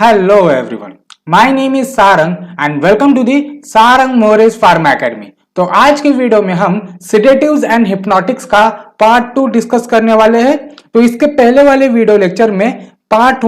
Hello everyone, my name is Sarang and welcome to the Sarang Mores Pharma Academy। तो आज के video में हम सिडेटिव्स एंड हिप्नोटिक्स का पार्ट 2 डिस्कस करने वाले हैं। तो इसके पहले वाले वीडियो लेक्चर में पार्ट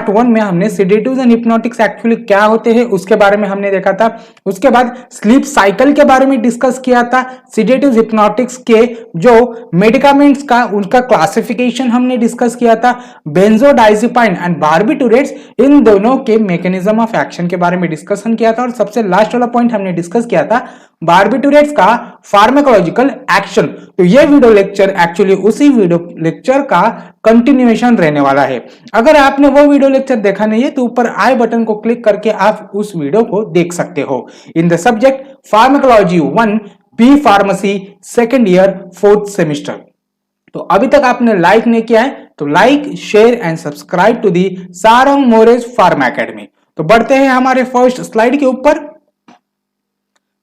वन में हमने सिडेटिव्स एंड हिप्नोटिक्स एक्चुअली क्या होते हैं उसके बारे में हमने देखा था। उसके बाद स्लीप साइकिल के बारे में डिस्कस किया था। सिडेटिव्स हिप्नोटिक्स के जो मेडिकामेंट्स का उनका क्लासिफिकेशन हमने डिस्कस किया था। बेंजोडाइजेपाइन एंड बार्बिटूरेट्स इन दोनों के मैकेनिज्म ऑफ एक्शन के बारे में डिस्कशन किया था। और सबसे लास्ट वाला पॉइंट हमने डिस्कस किया था बार्बिटूरेट्स का फार्माकोलॉजिकल एक्शन। तो ये वीडियो लेक्चर एक्चुअली उसी वीडियो लेक्चर का कंटिन्यूएशन रहने वाला है। अगर आपने वो वीडियो लेक्चर देखा नहीं है तो ऊपर आई बटन को क्लिक करके आप उस वीडियो को देख सकते हो। In the subject pharmacology 1 B pharmacy second year 4th semester. तो अभी तक आपने लाइक नहीं किया है तो like share and subscribe to the Sarang मोरेज फार्मा एकेडमी। तो बढ़ते हैं हमारे फर्स्ट स्लाइड के ऊपर।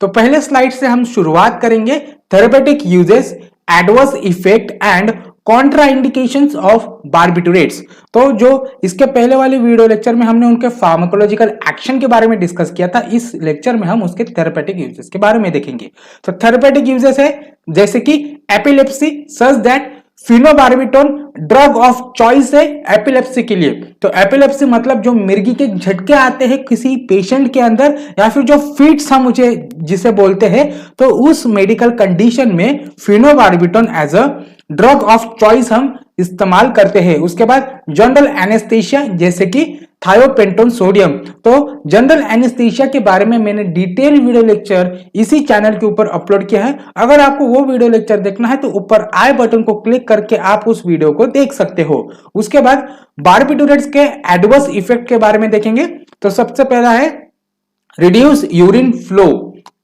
तो पहले स्लाइड से हम शुरुआत करेंगे therapeutic uses, adverse effect and contraindications of barbiturates. तो जो इसके पहले वाले वीडियो लेक्चर में हमने उनके फार्माकोलॉजिकल एक्शन के बारे में डिस्कस किया था, इस लेक्चर में हम उसके थेरेपेटिक यूजेस के बारे में देखेंगे। तो थेरेपेटिक यूजेस है जैसे कि epilepsy such that phenobarbitone drug of choice है एपिलेप्सी के लिए। तो एपिलेप्सी मतलब जो मिर्गी के झटके आते हैं किसी पेशेंट के अंदर या फिर जो फिट्स हम मुझे जिसे बोलते हैं, तो उस मेडिकल कंडीशन में phenobarbitone as a drug of choice हम इस्तेमाल करते हैं। उसके बाद जनरल एनेस्थीसिया जैसे कि थायोपेंटोन सोडियम। तो जनरल एनेस्थीसिया के बारे में मैंने डिटेल वीडियो लेक्चर इसी चैनल के ऊपर अपलोड किया है। अगर आपको वो वीडियो लेक्चर देखना है तो ऊपर आई बटन को क्लिक करके आप उस वीडियो को देख सकते हो। उसके बाद बार्बिटूरेट्स के एडवर्स इफेक्ट के बारे में देखेंगे। तो सबसे पहला है reduce urine flow,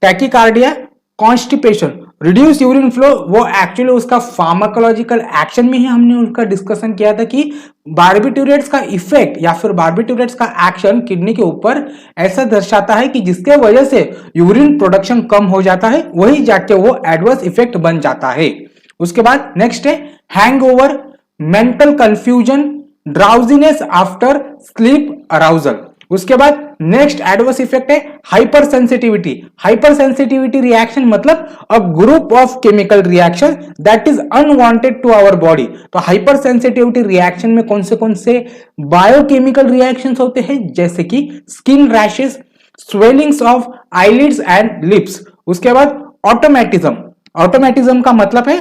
tachycardia, constipation. Reduce urine flow वो एक्चुअली उसका फार्माकोलॉजिकल एक्शन में ही हमने उसका डिस्कशन किया था कि बार्बिटूरेट्स का इफेक्ट या फिर बार्बिटूरेट्स का एक्शन किडनी के ऊपर ऐसा दर्शाता है कि जिसके वजह से यूरिन प्रोडक्शन कम हो जाता है, वही जाके वो एडवर्स इफेक्ट बन जाता है। उसके बाद नेक्स्ट है hangover, mental confusion, drowsiness after sleep arousal. उसके बाद नेक्स्ट एडवर्स इफेक्ट है hypersensitivity. Hypersensitivity reaction मतलब a group of chemical reaction that is unwanted to our body. तो हाइपर सेंसिटिविटी रिएक्शन में कौन से बायोकेमिकल रिएक्शंस होते हैं जैसे कि skin rashes, swellings of eyelids and lips. उसके बाद ऑटोमेटिज्म। ऑटोमेटिज्म का मतलब है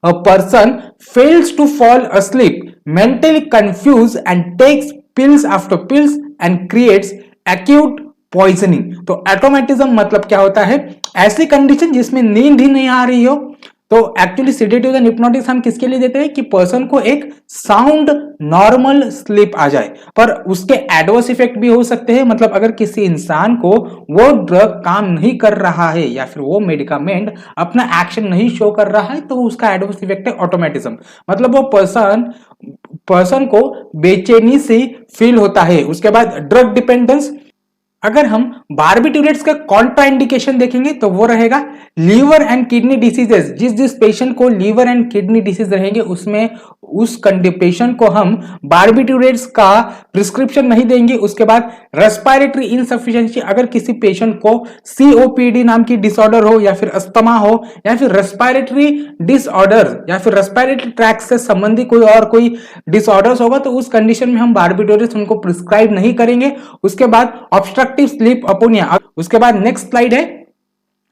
a person fails to fall asleep, mentally confused and takes pills after pills and creates acute poisoning। तो ऑटोमेटिज्म मतलब क्या होता है? ऐसी कंडीशन जिसमें नींद ही नहीं आ रही हो। तो एक्चुअली सिडेटिव्स एंड हिप्नोटिक्स हम किसके लिए देते हैं कि पर्सन को एक साउंड नॉर्मल स्लीप आ जाए, पर उसके एडवर्स इफेक्ट भी हो सकते हैं। मतलब अगर किसी इंसान को वो ड्रग काम नहीं कर रहा है या फिर वो मेडिकामेंट अपना एक्शन नहीं शो कर रहा है तो उसका एडवर्स इफेक्ट है ऑटोमेटिज्म। मतलब वो पर्सन को बेचैनी से फील होता है। उसके बाद ड्रग डिपेंडेंस। अगर हम बार्बिटूरेट्स का कॉन्ट्रा इंडिकेशन देखेंगे तो वो रहेगा लीवर एंड किडनी डिसीजेस। जिस पेशेंट को लीवर एंड किडनी डिसीज रहेंगे उसमें उस पेशेंट को हम बार्बिटूरेट्स का प्रिस्क्रिप्शन नहीं देंगे। उसके बाद रेस्पिरेटरी इनसफिशिएंसी। अगर किसी पेशेंट को सीओपीडी नाम की डिसऑर्डर हो या फिर अस्थमा हो या फिर रेस्पिरेटरी डिसऑर्डर या फिर रेस्पिरेटरी ट्रैक्ट से संबंधित कोई डिसऑर्डर्स होगा तो उस कंडीशन में हम बार्बिटूरेट्स उनको प्रिस्क्राइब नहीं करेंगे। उसके बाद ऑब्स्ट्रक्टिव स्लीप अपोनिया। उसके बाद नेक्स्ट स्लाइड है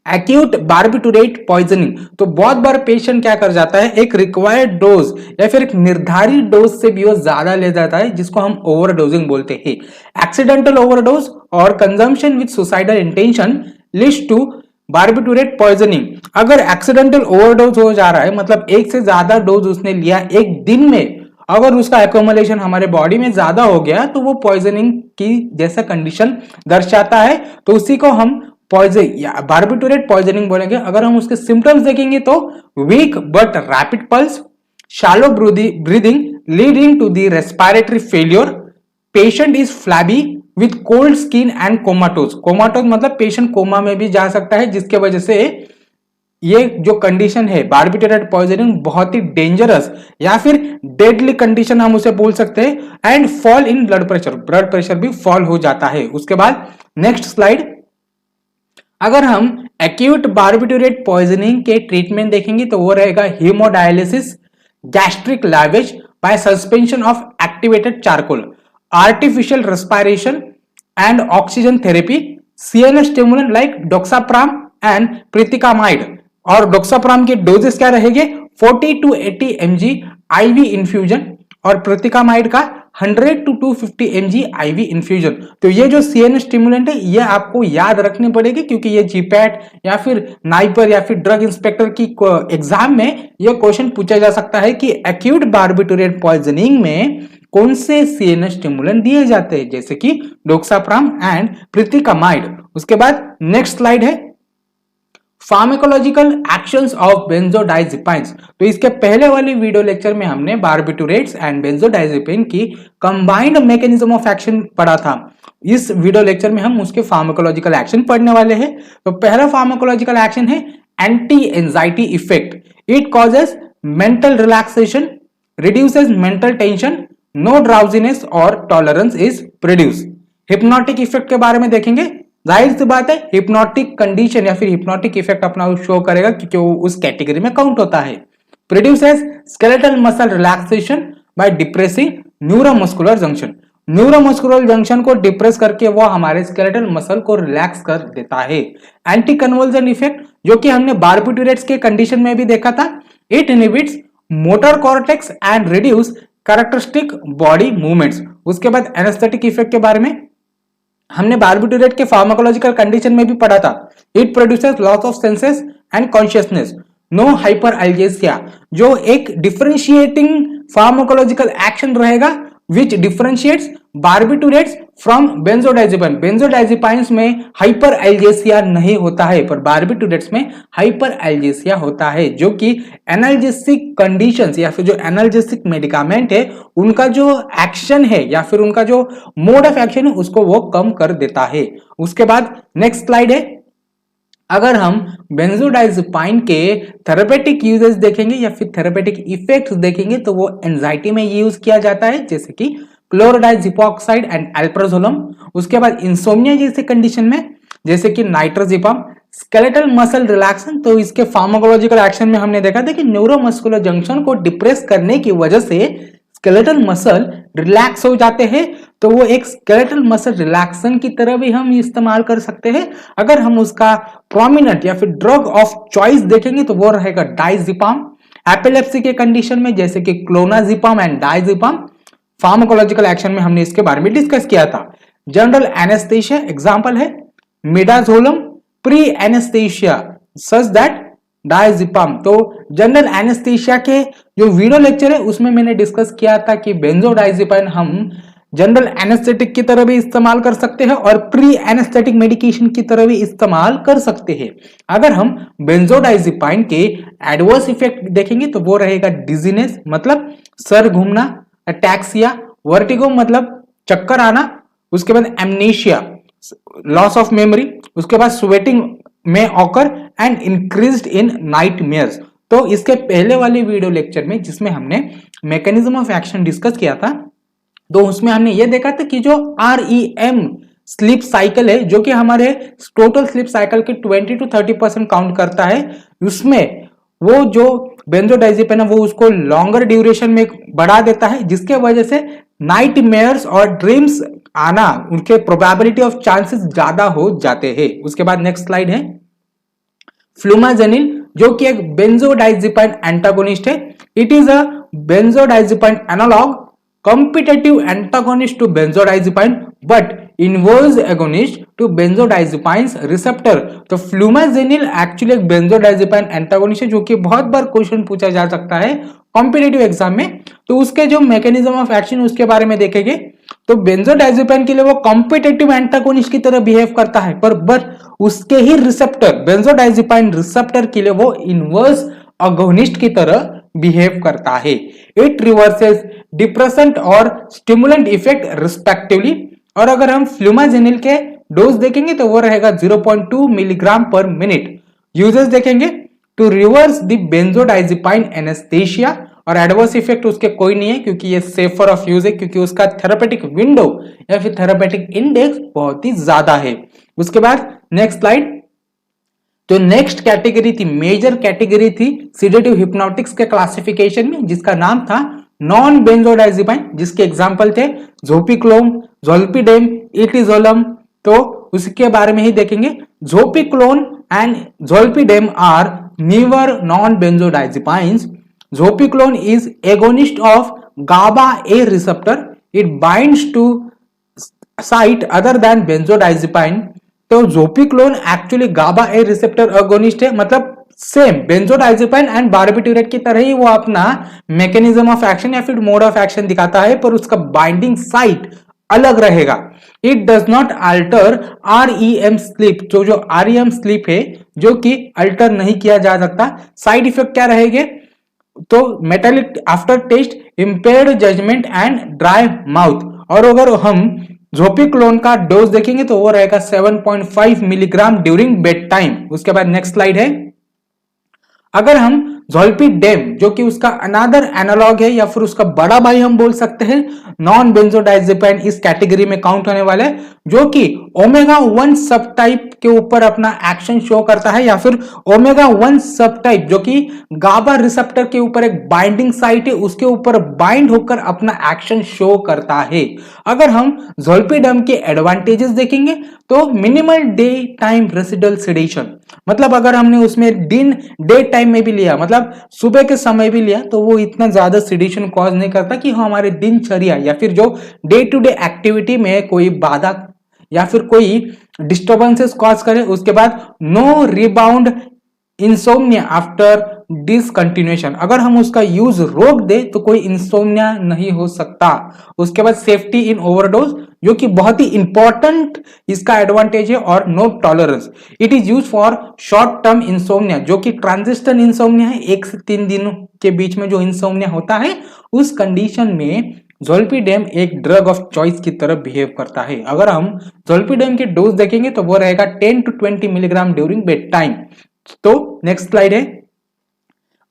एक्यूट बार्बिटूरेट पॉइजनिंग। तो बहुत बार पेशेंट क्या कर जाता है, एक रिक्वायर्ड डोज या फिर एक निर्धारित डोज से भी वो ज्यादा ले जाता है जिसको हम ओवरडोजिंग बोलते हैं। एक्सीडेंटल ओवरडोज और consumption with suicidal intention leads to barbiturate poisoning. अगर एक्सीडेंटल ओवरडोज हो जा रहा है मतलब एक से ज्यादा डोज उसने लिया एक दिन में, अगर उसका एक्यूमुलेशन हमारे बॉडी में ज्यादा हो गया तो वो पॉइजनिंग की जैसा कंडीशन दर्शाता है। तो उसी को हम पॉइजन या बार्बिटूरेट पॉइजनिंग बोलेंगे। अगर हम उसके सिम्टम्स देखेंगे तो weak but rapid pulse, shallow breathing leading to the respiratory failure, patient is flabby with cold skin and comatose. Comatose मतलब पेशेंट कोमा में भी जा सकता है जिसके वजह से ये जो कंडीशन है बार्बिटरेट पॉइजनिंग बहुत ही डेंजरस या फिर डेडली कंडीशन हम उसे बोल सकते हैं। And fall in blood pressure भी फॉल हो जाता है। उसके बाद नेक्स्ट स्लाइड, अगर हम एक्यूट बार्बिटरेट पॉइजनिंग के ट्रीटमेंट देखेंगे तो वो रहेगा haemodialysis, gastric lavage by suspension of activated charcoal, artificial respiration and oxygen therapy, CNS stimulant like doxapram and prethcamide. और डोक्साप्राम के डोजेस क्या रहेंगे 40 to 80 mg आईवी इन्फ्यूजन और प्रीतिकामाइड का 100 to 250 mg आईवी इन्फ्यूजन। तो ये जो सीएनएस स्टिमुलेंट है ये आपको याद रखनी पड़ेगी क्योंकि ये जीपैट या फिर नाइपर या फिर ड्रग इंस्पेक्टर की एग्जाम में ये क्वेश्चन पूछा जा सकता है कि एक्यूट बार्बिटरेट पॉइजनिंग में कौन से सीएनएस स्टिमुलेंट दिए जाते हैं, जैसे कि डोक्साप्राम एंड प्रीतिकामाइड। उसके बाद नेक्स्ट स्लाइड है फार्माकोलॉजिकल एक्शंस ऑफ बेंजोडाइजेपाइन्स। तो इसके पहले वाली वीडियो लेक्चर में हमने बार्बिटुरेट्स एंड बेंजोडाइजेपिन की कंबाइंड मैकेनिज्म ऑफ एक्शन पढ़ा था। इस वीडियो लेक्चर में हम उसके फार्माकोलॉजिकल एक्शन पढ़ने वाले हैं। तो पहला फार्माकोलॉजिकल एक्शन है anti anxiety effect. It causes mental relaxation, reduces mental tension, no drowsiness और tolerance is produce. Hypnotic effect के बारे में देखेंगे। जाहिर सी बात है हिप्नोटिक कंडीशन या फिर हिप्नोटिक इफेक्ट अपना शो करेगा क्योंकि वो उस कैटेगरी में काउंट होता है। Produces skeletal muscle relaxation by depressing neuromuscular junction. Neuromuscular junction को डिप्रेस करके वो हमारे स्केलेटल मसल को रिलैक्स कर देता है। एंटी कन्वर्जन इफेक्ट जो कि हमने बार्बिटुरेट्स के कंडीशन में भी देखा था। It inhibits motor cortex and reduce characteristic body movements. उसके बाद एनेस्थेटिक इफेक्ट के बारे में हमने बार्बिटुरेट के फार्माकोलॉजिकल कंडीशन में भी पढ़ा था। It produces loss of senses and consciousness, no hyperalgesia, जो एक डिफरेंशिएटिंग फार्माकोलॉजिकल एक्शन रहेगा which differentiates barbiturates from benzodiazepine। Benzodiazepines में हाइपरएल्जेसिया नहीं होता है पर बार्बिटुरेट्स में हाइपरएल्जेसिया होता है, जो कि एनाल्जेसिक कंडीशंस या फिर जो एनाल्जेसिक मेडिकामेंट है उनका जो एक्शन है या फिर उनका जो मोड ऑफ एक्शन है उसको वो कम कर देता है। उसके बाद नेक्स्ट स्लाइड है, अगर हम बेंजोडाइजेपाइन के थेरेपेटिक यूजेस देखेंगे या फिर थेरेपेटिक इफेक्ट्स देखेंगे तो वो एंजाइटी में यूज किया जाता है, जैसे कि क्लोरोडाइजिपॉक्साइड एंड एल्प्राजोलम। उसके बाद इंसोम्निया जैसे कंडीशन में जैसे कि नाइट्रोजिपम, स्केलेटल मसल रिलैक्सेशन। तो इसके फार्माकोलॉजिकल एक्शन में हमने देखा था कि न्यूरोमस्कुलर जंक्शन को डिप्रेस करने की वजह से स्केलेटल मसल रिलैक्स हो जाते हैं, तो वो एक स्केलेटल मसल रिलैक्सेशन की तरह भी हम इस्तेमाल कर सकते हैं। अगर हम उसका प्रोमिनेंट या फिर ड्रग ऑफ चॉइस देखेंगे तो वो रहेगा डाइजिपाम। एपिलेप्सी के कंडीशन में जैसे कि clonazepam and diazepam. Pharmacological action में हमने इसके बारे में डिस्कस किया था। जनरल एनेस्थेशिया एग्जांपल है midazolam, pre anaesthesia such that diazepam. तो जनरल एनेस्थेशिया के जो वीडियो लेक्चर है उसमें मैंने डिस्कस किया था कि बेंजोडाइजेपाइन हम जनरल एनेस्थेटिक की तरह भी इस्तेमाल कर सकते हैं और प्री एनेस्थेटिक मेडिकेशन की तरह भी इस्तेमाल कर सकते हैं। अगर हम बेंजोडाइजेपाइन के एडवर्स इफेक्ट देखेंगे तो वो रहेगा डिजीनेस मतलब सर घूमना, अटैक्सिया, वर्टिगो मतलब चक्कर आना, उसके बाद एमनेशिया लॉस ऑफ मेमोरी, उसके बाद स्वेटिंग में occur and increased in nightmares. तो इसके पहले वाले वीडियो लेक्चर में जिसमें हमने मैकेनिज्म ऑफ एक्शन डिस्कस किया था तो उसमें हमने ये देखा था कि जो REM स्लीप साइकिल है जो कि हमारे टोटल स्लीप साइकिल के 20 to 30% काउंट करता है, उसमें वो जो बेंजोडाइजेपिन है वो उसको लॉन्गर ड्यूरेशन में बढ़ा देता है, जिसके वजह से नाइटमेयर्स और ड्रीम्स आना उनके प्रोबेबिलिटी ऑफ चांसेस ज्यादा हो जाते हैं। उसके बाद नेक्स्ट स्लाइड है फ्लूमाजेनिल जो कि एक बेंजोडाइजेपाइन एंटागोनिस्ट है। It is a benzodiazepine analog competitive antagonist to benzodiazepine but inverse agonist to benzodiazepine's receptor। तो फ्लूमाजेनिल एक्चुअली एक बेंजोडाइजेपाइन एंटागोनिस्ट है जो कि बहुत बार क्वेश्चन पूछा जा सकता है कॉम्पिटिटिव एग्जाम में। तो उसके जो मैकेनिज्म ऑफ एक्शन उसके बारे में देखेंगे तो बेंजोडाइजेपाइन के लिए वो कॉम्पिटिटिव एंटागोनिस्ट की तरह बिहेव करता है पर उसके ही रिसेप्टर बेंजोडाइजेपाइन रिसेप्टर के लिए वो इनवर्स अगोनिस्ट की तरह बिहेव करता है। इट रिवर्सेस डिप्रेसेंट और स्टिमुलेंट इफेक्ट रिस्पेक्टिवली। और अगर हम फ्लूमाजेनिल के डोज देखेंगे तो वो रहेगा 0.2 मिलीग्राम पर मिनट। यूजेस देखेंगे टू रिवर्स द बेंजोडाइजिपाइन एनेस्थीसिया, और एडवर्स इफेक्ट उसके कोई नहीं है क्योंकि ये सेफर ऑफ यूज है, क्योंकि उसका थेरापेटिक विंडो या फिर थेरापेटिक इंडेक्स बहुत ही ज्यादा है। उसके बाद नेक्स्ट स्लाइड। तो नेक्स्ट कैटेगरी थी, मेजर कैटेगरी थी सिडेटिव हिप्नोटिक्स के क्लासिफिकेशन में, जिसका नाम था नॉन बेंजोडाइजिपाइन, जिसके एग्जांपल थे ज़ोपिक्लोन, ज़ोल्पिडेम, इटिज़ोलम। तो उसके बारे में ही देखेंगे। Zopiclone and zolpidem are neither non-benzodiazepines. Zopiclone is agonist of GABA A receptor. It binds to site other than benzodiazepine. तो जोपिक्लोन एक्चुअली गाबा ए रिसेप्टर अगोनिस्ट है, मतलब सेम बेंजोडाइजेपाइन एंड बारबिटूरेट की तरह ही वो अपना मैकेनिज्म ऑफ एक्शन या फिर मोड ऑफ एक्शन दिखाता है, पर उसका बाइंडिंग साइट अलग रहेगा। It does not alter REM sleep, जो REM स्लीप है जो कि अल्टर नहीं किया जा सकता। साइड इफेक्ट क्या रहेंगे? तो metallic after taste, impaired judgement and dry mouth. और अगर हम ज़ोपिक्लोन का डोज देखेंगे तो वो रहेगा 7.5 मिलीग्राम ड्यूरिंग बेड टाइम। उसके बाद नेक्स्ट स्लाइड है। अगर हम ज़ोल्पिडेम, जो कि उसका अनदर एनालॉग है या फिर उसका बड़ा भाई हम बोल सकते हैं, नॉन बेंजोडाइजेपाइन इस कैटेगरी में काउंट होने वाला है, जो कि ओमेगा 1 सब टाइप के ऊपर अपना एक्शन शो करता है, या फिर ओमेगा 1 सब टाइप जो कि गाबा रिसेप्टर के ऊपर एक बाइंडिंग साइट है, उसके ऊपर बाइंड होकर अपना एक्शन शो करता है। अगर हम ज़ोल्पिडेम के एडवांटेजेस देखेंगे तो minimal day time residual sedation, मतलब अगर हमने उसमें डे टाइम में भी लिया, मतलब सुबह के समय भी लिया, तो वो इतना ज्यादा सेडेशन कॉज नहीं करता कि हमारे दिनचर्या या फिर जो डे टू डे एक्टिविटी में कोई बाधा या फिर कोई डिस्टर्बेंसेस कॉज करे। उसके बाद no rebound insomnia after discontinuation, अगर हम उसका यूज रोक दे तो कोई इंसोम्निया नहीं हो सकता। उसके बाद सेफ्टी इन ओवरडोज, जो कि बहुत ही इंपॉर्टेंट इसका एडवांटेज है, और no tolerance. It is use for short term insomnia, जो कि ट्रांजिशन इंसोम्निया है, 1 से 3 दिनों के बीच में जो इंसोम्निया होता है, उस कंडीशन में ज़ोल्पिडेम एक ड्रग ऑफ चॉइस की तरह बिहेव करता है। अगर हम ज़ोल्पिडेम के डोज देखेंगे तो वो रहेगा 10 to 20 milligram during bed time. तो नेक्स्ट स्लाइड है।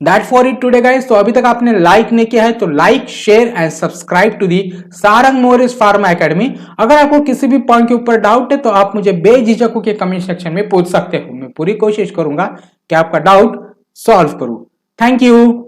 That for it today guys. तो अभी तक आपने लाइक नहीं किया है तो like, share and subscribe to the Sarang More's pharma academy. अगर आपको किसी भी पॉइंट के ऊपर डाउट है तो आप मुझे बेझिझक होकर कमेंट सेक्शन में पूछ सकते हो। मैं पूरी कोशिश करूंगा कि आपका डाउट सॉल्व करूं। Thank you.